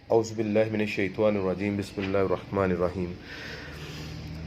औज़ुबिल्लाहि मिनश्शैतानिर्रजीम बिस्मिल्लाहिर्रहमानिर्रहीम।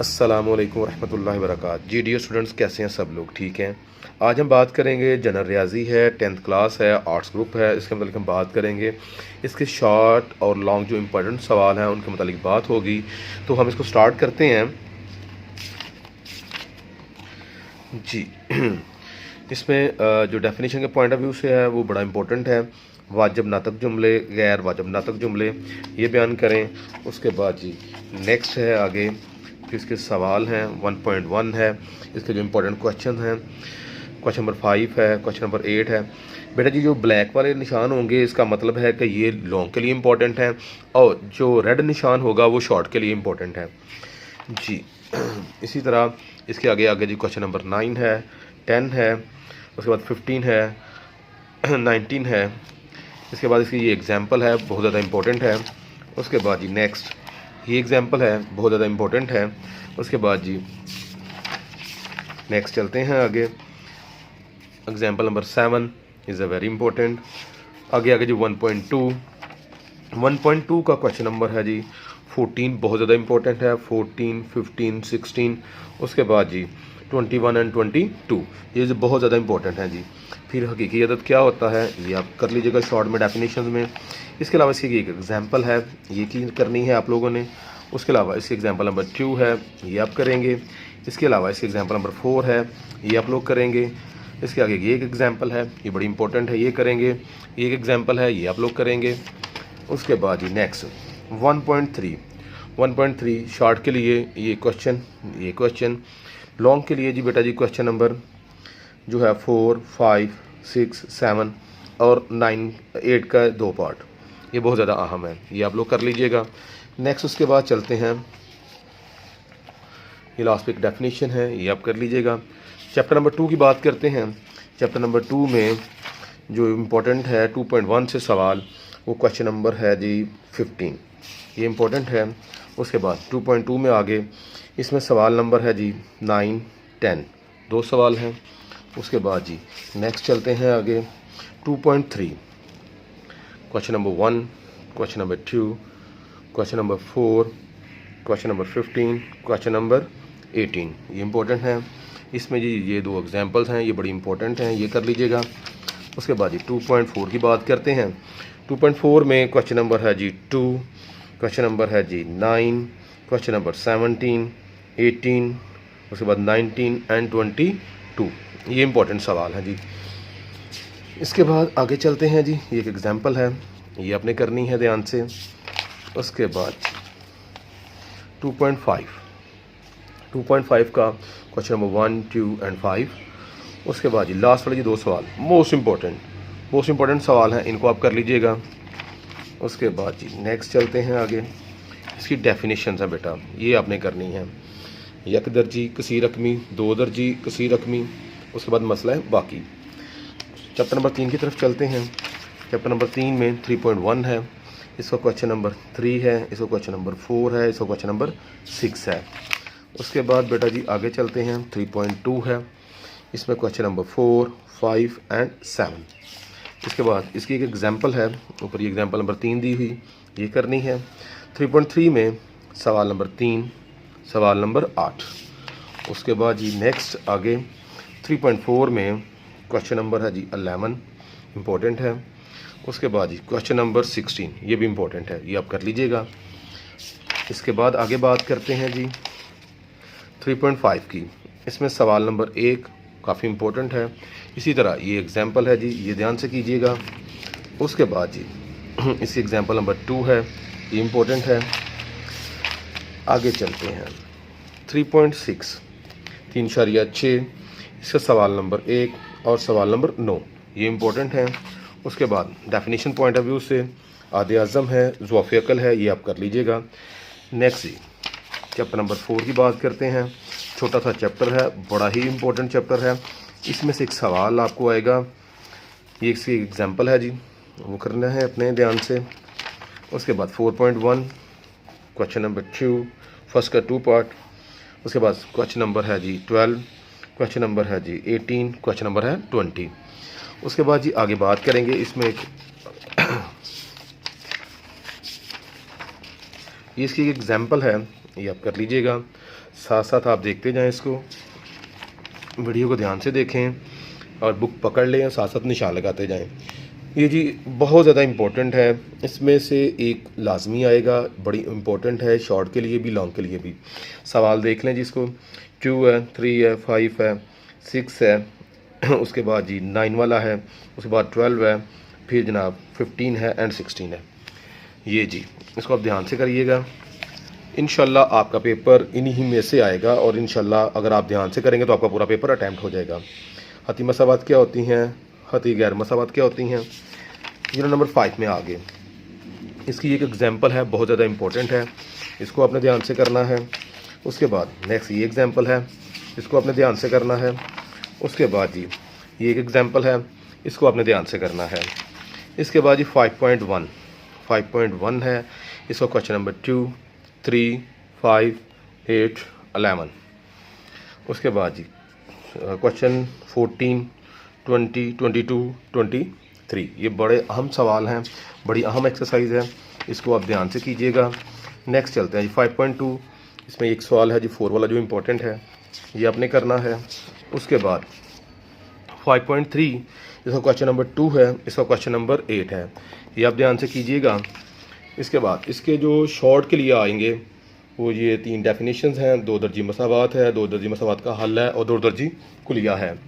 अस्सलामु अलैकुम रहमतुल्लाहि व बरकातहू। जी डियर स्टूडेंट्स, कैसे हैं सब लोग? ठीक हैं। आज हम बात करेंगे जनरल रियाजी है, 10th क्लास है, आर्ट्स ग्रुप है, इसके मतलब हम बात करेंगे। इसके शॉर्ट और लॉन्ग जो इम्पोर्टेंट सवाल हैं उनके मतलब बात होगी। तो हम इसको स्टार्ट करते हैं जी। इसमें जो डेफिनेशन के पॉइंट ऑफ व्यू से है वो बड़ा इंपॉर्टेंट है। वाजिब नातक जुमले, गैर वाजिब नातक जुमले ये बयान करें। उसके बाद जी नेक्स्ट है आगे फिर इसके सवाल हैं। 1.1 है, इसके जो इम्पोर्टेंट क्वेश्चन हैं। क्वेश्चन नंबर 5 है, क्वेश्चन नंबर 8 है। बेटा जी जो ब्लैक वाले निशान होंगे इसका मतलब है कि ये लॉन्ग के लिए इम्पोर्टेंट है, और जो रेड निशान होगा वो शॉर्ट के लिए इम्पोर्टेंट है जी। इसी तरह इसके आगे आगे जी क्वेश्चन नंबर 9 है, 10 है, उसके बाद 15 है, 19 है। इसके बाद इसकी ये एग्जाम्पल है, बहुत ज़्यादा इम्पोर्टेंट है। उसके बाद जी नेक्स्ट ये एग्जाम्पल है, बहुत ज़्यादा इम्पोर्टेंट है। उसके बाद जी नेक्स्ट चलते हैं आगे। Example number 7 is a very important. आगे आगे जी 1.2 का क्वेश्चन नंबर है जी 14, बहुत ज़्यादा इंपॉर्टेंट है। 14, 15, 16, उसके बाद जी 21 एंड 22 ये जो बहुत ज़्यादा इंपॉर्टेंट है जी। फिर हकीकी अदद क्या होता है ये आप कर लीजिएगा शॉर्ट में डेफिनेशन में। इसके अलावा इसकी एक एग्जांपल है, ये क्लियर करनी है आप लोगों ने। उसके अलावा इसकी एग्जांपल नंबर 2 है, ये आप करेंगे। इसके अलावा इसकी एग्जांपल नंबर 4 है, ये आप लोग करेंगे। इसके आगे ये एक एग्जांपल है, ये बड़ी इंपॉर्टेंट है, ये करेंगे। ये एक एग्जांपल है, ये आप लोग करेंगे। उसके बाद ही नेक्स्ट 1.3 शॉर्ट के लिए ये क्वेश्चन। लॉन्ग के लिए जी बेटा जी क्वेश्चन नंबर जो है 4, 5, 6, 7 और 9, 8 का 2 पार्ट, ये बहुत ज़्यादा अहम है, ये आप लोग कर लीजिएगा। नेक्स्ट उसके बाद चलते हैं, ये लास्ट पे एक डेफिनेशन है, ये आप कर लीजिएगा। चैप्टर नंबर 2 की बात करते हैं। चैप्टर नंबर 2 में जो इम्पोर्टेंट है 2.1 से सवाल, वो क्वेश्चन नंबर है जी 15, ये इम्पोर्टेंट है। उसके बाद 2.2 में आगे इसमें सवाल नंबर है जी 9, 10, 2 सवाल हैं। उसके बाद जी नेक्स्ट चलते हैं आगे 2.3, question number 1, question number 2, question number 4, question number 15, question number 18, ये इम्पोर्टेंट है। इसमें जी ये 2 एग्जांपल्स हैं, ये बड़ी इंपॉर्टेंट हैं, ये कर लीजिएगा। उसके बाद जी 2.4 की बात करते हैं। 2.4 में क्वेश्चन नंबर है जी 2, क्वेश्चन नंबर है जी 9, क्वेश्चन नंबर 17, 18, उसके बाद 19 एंड 22, ये इंपॉर्टेंट सवाल है जी। इसके बाद आगे चलते हैं जी, ये एक एग्जांपल है, ये आपने करनी है ध्यान से। उसके बाद 2.5 का क्वेश्चन नंबर 1, 2 एंड 5। उसके बाद जी लास्ट वाले जी 2 सवाल मोस्ट इंपॉर्टेंट सवाल हैं, इनको आप कर लीजिएगा। उसके बाद जी नेक्स्ट चलते हैं आगे। इसकी डेफिनेशन है बेटा, ये आपने करनी है। यक दर्जी कसीर रकमी, 2 दर्जी कसीर रकमी, उसके बाद मसला है बाकी। चैप्टर नंबर 3 की तरफ चलते हैं। चैप्टर नंबर 3 में 3.1 है, इसका क्वेश्चन नंबर 3 है, इसका क्वेश्चन नंबर 4 है, इसका क्वेश्चन नंबर 6 है। उसके बाद बेटा जी आगे चलते हैं, 3.2 है, इसमें क्वेश्चन नंबर 4, 5 एंड 7। इसके बाद इसकी एक एग्जांपल है, ऊपर ये एग्जांपल नंबर 3 दी हुई, ये करनी है। 3.3 में सवाल नंबर 3, सवाल नंबर 8। उसके बाद जी नेक्स्ट आगे 3.4 में क्वेश्चन नंबर है जी 11, इम्पोर्टेंट है। उसके बाद जी क्वेश्चन नंबर 16, ये भी इम्पोर्टेंट है, ये आप कर लीजिएगा। इसके बाद आगे बात करते हैं जी 3.5 की, इसमें सवाल नंबर 1 काफ़ी इम्पोर्टेंट है। इसी तरह ये एग्जांपल है जी, ये ध्यान से कीजिएगा। उसके बाद जी इसी एग्जांपल नंबर 2 है, ये इम्पोर्टेंट है। आगे चलते हैं 3.6, 3.6, इसका सवाल नंबर 1 और सवाल नंबर 9, ये इम्पोर्टेंट है। उसके बाद डेफिनेशन पॉइंट ऑफ व्यू से आदे आज़म है, ज़ुआफ़ अक़ल है, ये आप कर लीजिएगा। नेक्स्ट जी चैप्टर नंबर 4 की बात करते हैं। छोटा सा चैप्टर है, बड़ा ही इम्पोर्टेंट चैप्टर है। इसमें से एक सवाल आपको आएगा, ये इसकी एग्जांपल है जी, वो करना है अपने ध्यान से। उसके बाद 4.1, क्वेश्चन नंबर 2, फर्स्ट का 2 पार्ट। उसके बाद क्वेश्चन नंबर है जी 12, क्वेश्चन नंबर है जी 18, क्वेश्चन नंबर है 20। उसके बाद जी आगे बात करेंगे, इसमें एक ये इसकी एक एग्जाम्पल है, ये आप कर लीजिएगा। साथ साथ आप देखते जाएं, इसको वीडियो को ध्यान से देखें और बुक पकड़ लें और साथ साथ निशान लगाते जाएं। ये जी बहुत ज़्यादा इम्पोर्टेंट है, इसमें से एक लाजमी आएगा, बड़ी इम्पोर्टेंट है, शॉर्ट के लिए भी लॉन्ग के लिए भी। सवाल देख लें जिसको 2 है, 3 है, 5 है, 6 है, उसके बाद जी 9 वाला है, उसके बाद 12 है, फिर जनाब 15 है एंड 16 है। ये जी इसको आप ध्यान से करिएगा, इंशाल्लाह आपका पेपर इन्हीं में से आएगा और इंशाल्लाह अगर आप ध्यान से करेंगे तो आपका पूरा पेपर अटैम्प्ट हो जाएगा। हती मसावात क्या होती हैं, हती गैर मसावात क्या होती हैं, यूनिट नंबर 5 में आगे इसकी एक एग्जांपल है, बहुत ज़्यादा इंपॉर्टेंट है, इसको आपने ध्यान से करना है। उसके बाद नेक्स्ट ये एग्जांपल है, इसको आपने ध्यान से करना है। उसके बाद जी ये एक एग्जांपल है, इसको आपने ध्यान से करना है। इसके बाद जी 5.1 है, इसको क्वेश्चन नंबर 2, 3, 5, 8, 11। उसके बाद जी क्वेश्चन 14, 20, 22, 23। ये बड़े अहम सवाल हैं, बड़ी अहम एक्सरसाइज है, इसको आप ध्यान से कीजिएगा। नेक्स्ट चलते हैं जी 5.2, इसमें एक सवाल है जी 4 वाला जो इम्पोर्टेंट है, ये आपने करना है। उसके बाद 5.3, इसका क्वेश्चन नंबर 2 है, इसका क्वेश्चन नंबर 8 है, ये आप ध्यान से कीजिएगा। इसके बाद इसके जो शॉर्ट के लिए आएंगे वो ये 3 डेफिनेशंस हैं, 2 दर्जी मसावात है, 2 दर्जी मसावात का हल है और 2 दर्जी कुलिया है।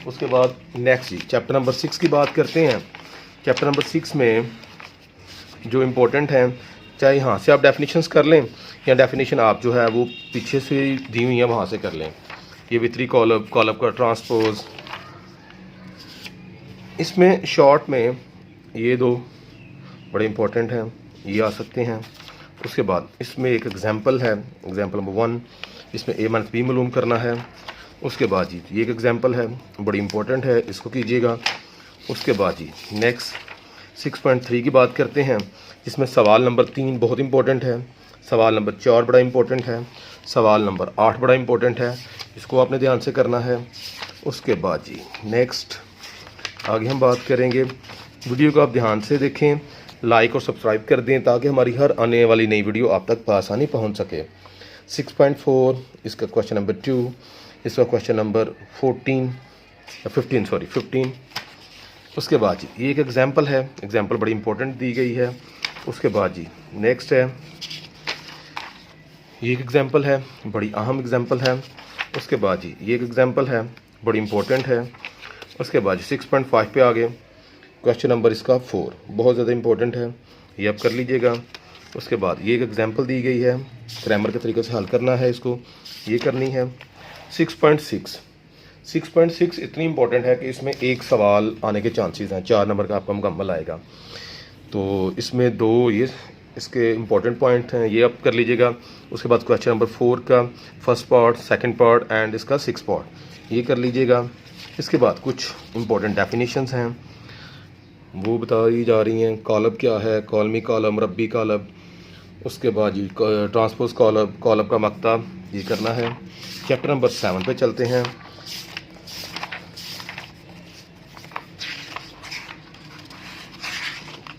उसके बाद नेक्स्ट जी चैप्टर नंबर 6 की बात करते हैं। चैप्टर नंबर 6 में जो इम्पोर्टेंट हैं, चाहे यहाँ से आप डेफिनेशंस कर लें या डेफिनेशन आप जो है वो पीछे से दी हुई है वहाँ से कर लें। ये वितरी कॉलब, कॉलब का ट्रांसपोज, इसमें शॉर्ट में ये 2 बड़े इम्पोर्टेंट हैं, ये आ सकते हैं। उसके बाद इसमें एक एग्जांपल है, एग्जांपल नंबर 1, इसमें a माइनस बी मालूम करना है। उसके बाद जी ये एक एग्जांपल है, बड़ी इंपॉर्टेंट है, इसको कीजिएगा। उसके बाद जी नेक्स्ट 6.3 की बात करते हैं, जिसमें सवाल नंबर 3 बहुत इंपॉर्टेंट है, सवाल नंबर 4 बड़ा इंपॉर्टेंट है, सवाल नंबर 8 बड़ा इंपॉर्टेंट है, इसको आपने ध्यान से करना है। उसके बाद जी नेक्स्ट आगे हम बात करेंगे, वीडियो को आप ध्यान से देखें, लाइक और सब्सक्राइब कर दें ताकि हमारी हर आने वाली नई वीडियो आप तक आसानी पहुंच सके। 6.4 इसका क्वेश्चन नंबर 2, इसका क्वेश्चन नंबर 15। उसके बाद जी ये एक एग्जांपल है, एग्जांपल बड़ी इंपॉर्टेंट दी गई है। उसके बाद जी नेक्स्ट है, ये एक एग्जांपल है, बड़ी अहम एग्जांपल है। उसके बाद जी ये एक एग्जांपल है, बड़ी इंपॉर्टेंट है। उसके बाद 6.5 पे आ गए, क्वेश्चन नंबर इसका 4 बहुत ज़्यादा इंपॉर्टेंट है, ये आप कर लीजिएगा। उसके बाद ये एक एग्जांपल दी गई है, ग्रामर के तरीके से हल करना है, इसको ये करनी है। 6.6 इतनी इंपॉर्टेंट है कि इसमें एक सवाल आने के चांसेस हैं, 4 नंबर का आपका मुकम्मल आएगा। तो इसमें 2 ये इसके इम्पोर्टेंट पॉइंट हैं, ये आप कर लीजिएगा। उसके बाद क्वेश्चन नंबर 4 का first part, second part and इसका 6 पार्ट, ये कर लीजिएगा। इसके बाद कुछ इम्पोर्टेंट डेफिनेशंस हैं वो बताई जा रही हैं, कॉलब क्या है, कॉलमी कॉलम, रब्बी कॉलब। उसके बाद जी ट्रांसपोज कॉलब, कॉलब का मक्ता, ये करना है। चैप्टर नंबर 7 पे चलते हैं।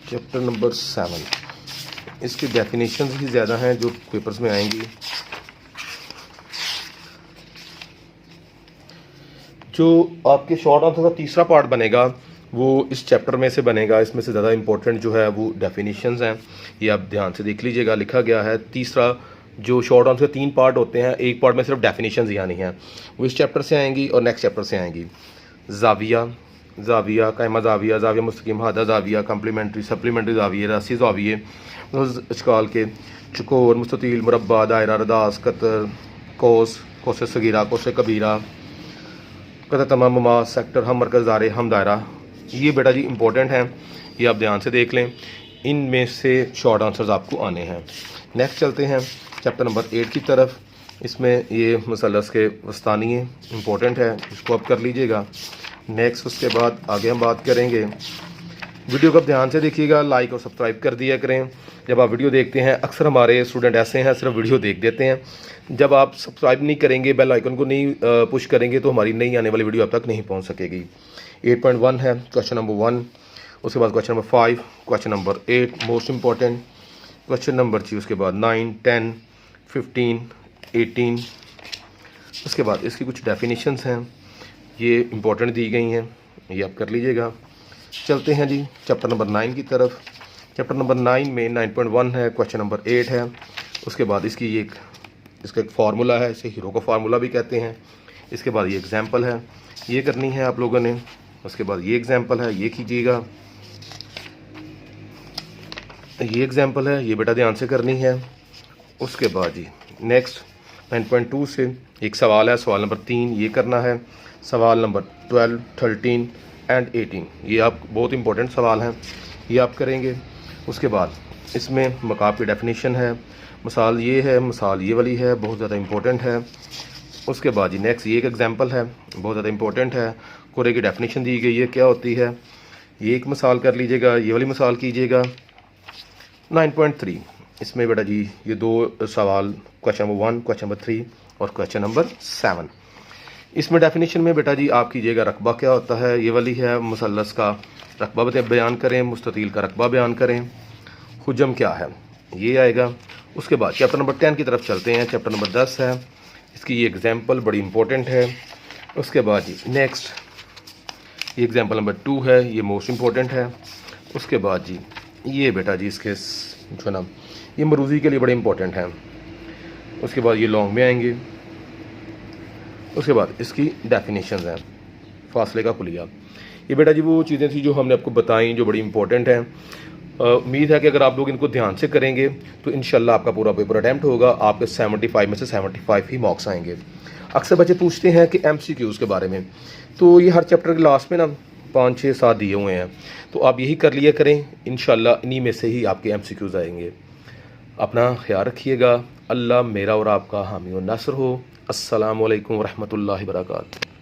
चैप्टर नंबर 7 इसकी डेफिनेशंस ही ज़्यादा हैं जो पेपर्स में आएंगी। जो आपके शॉर्ट आंसर का तीसरा पार्ट बनेगा वो इस चैप्टर में से बनेगा, इसमें से ज़्यादा इंपॉर्टेंट जो है वो डेफिनेशंस हैं, ये आप ध्यान से देख लीजिएगा। लिखा गया है तीसरा, जो शॉर्ट आंसर 3 पार्ट होते हैं, एक पार्ट में सिर्फ डेफिनेशंस ही आनी हैं, वो इस चैप्टर से आएंगी और नेक्स्ट चैप्टर से आएंगी। जाविया, जाविया, कायमा जाविया, जाविया मुस्तकीम, हादा जाविया, कम्प्लीमेंट्री, सप्लीमेंट्री जाविये, रासी जाविये, अशकाल के, चकोर, मुस्ततील, मुरब्बा, दायरा, रदास, कतर, कोस, कोस सगीरा, कोस कबीरा, कतर तमाम मा, सेक्टर, हम मरकज़ दायरे, हम दायरा। ये बेटा जी इंपॉर्टेंट हैं, ये आप ध्यान से देख लें, इनमें से शॉर्ट आंसर्स आपको आने हैं। नेक्स्ट चलते हैं चैप्टर नंबर 8 की तरफ। इसमें ये मसलस के वस्तानिये इंपॉर्टेंट है, इसको आप कर लीजिएगा। नेक्स्ट उसके बाद आगे हम बात करेंगे, वीडियो को आप ध्यान से देखिएगा, लाइक और सब्सक्राइब कर दिया करें जब आप वीडियो देखते हैं। अक्सर हमारे स्टूडेंट ऐसे हैं सिर्फ वीडियो देख देते हैं, जब आप सब्सक्राइब नहीं करेंगे, बेल आइकन को नहीं पुश करेंगे तो हमारी नई आने वाली वीडियो आप तक नहीं पहुंच सकेगी। 8.1 है क्वेश्चन नंबर 1, उसके बाद question number 5, question number 8 most important, question number जी उसके बाद 9, 10, 15, 18। उसके बाद इसकी कुछ डेफिनेशंस हैं, ये इंपॉर्टेंट दी गई हैं, ये आप कर लीजिएगा। चलते हैं जी चैप्टर नंबर 9 की तरफ। चैप्टर नंबर 9 में 9.1 है, क्वेश्चन नंबर 8 है। उसके बाद इसका एक फार्मूला है, इसे हीरो का फार्मूला भी कहते हैं। इसके बाद ये एग्जाम्पल है, ये करनी है आप लोगों ने। उसके बाद ये एग्जाम्पल है, ये कीजिएगा। ये एग्जाम्पल है, ये बेटा ध्यान से करनी है। उसके बाद जी नेक्स्ट 9.2 से एक सवाल है, सवाल नंबर 3 ये करना है। सवाल नंबर 12, 13 एंड 18 ये आप बहुत इंपॉर्टेंट सवाल हैं, ये आप करेंगे। उसके बाद इसमें मकाब की डेफिनेशन है, मिसाल ये है, मिसाल ये वाली है, बहुत ज़्यादा इंपॉर्टेंट है। उसके बाद जी नेक्स्ट ये एक एग्जांपल है, बहुत ज़्यादा इंपॉर्टेंट है। कोरे की डेफिनेशन दी गई है क्या होती है, ये एक मिसाल कर लीजिएगा, ये वाली मिसाल कीजिएगा। 9.3 इसमें बेटा जी ये दो सवाल, क्वेश्चन नंबर 1, क्वेश्चन नंबर 3 और क्वेश्चन नंबर 7। इसमें डेफिनेशन में बेटा जी आप कीजिएगा रकबा क्या होता है, ये वाली है, मुसल्लस का रकबा बयान करें, मुस्ततील का रकबा बयान करें, हुजम क्या है, ये आएगा। उसके बाद चैप्टर नंबर 10 की तरफ चलते हैं। चैप्टर नंबर 10 है, इसकी ये एग्जाम्पल बड़ी इंपॉर्टेंट है। उसके बाद जी नेक्स्ट ये एग्जाम्पल नंबर 2 है, ये मोस्ट इम्पोर्टेंट है। उसके बाद जी ये बेटा जी इसके जो ना ये मरूज़ी के लिए बड़े इंपॉर्टेंट हैं। उसके बाद ये लॉन्ग में आएंगे। उसके बाद इसकी डेफिनेशंस हैं, फासले का कुलिया, ये बेटा जी वो चीज़ें थी जो हमने आपको बताई जो बड़ी इंपॉर्टेंट हैं। उम्मीद है कि अगर आप लोग इनको ध्यान से करेंगे तो इंशाल्लाह आपका पूरा पेपर अटैम्प्ट होगा, आपके 75 में से 75 ही मार्क्स आएंगे। अक्सर बच्चे पूछते हैं कि MCQs के बारे में, तो ये हर चैप्टर के लास्ट में ना 5, 6, 7 दिए हुए हैं, तो आप यही कर लिया करें, इंशाल्लाह इन्हीं में से ही आपके MCQs आएंगे। अपना ख्याल रखिएगा, अल्लाह मेरा और आपका हामी और नासर हो। अस्सलामु अलैकुम वरहमतुल्लाहि वबरकातुहू।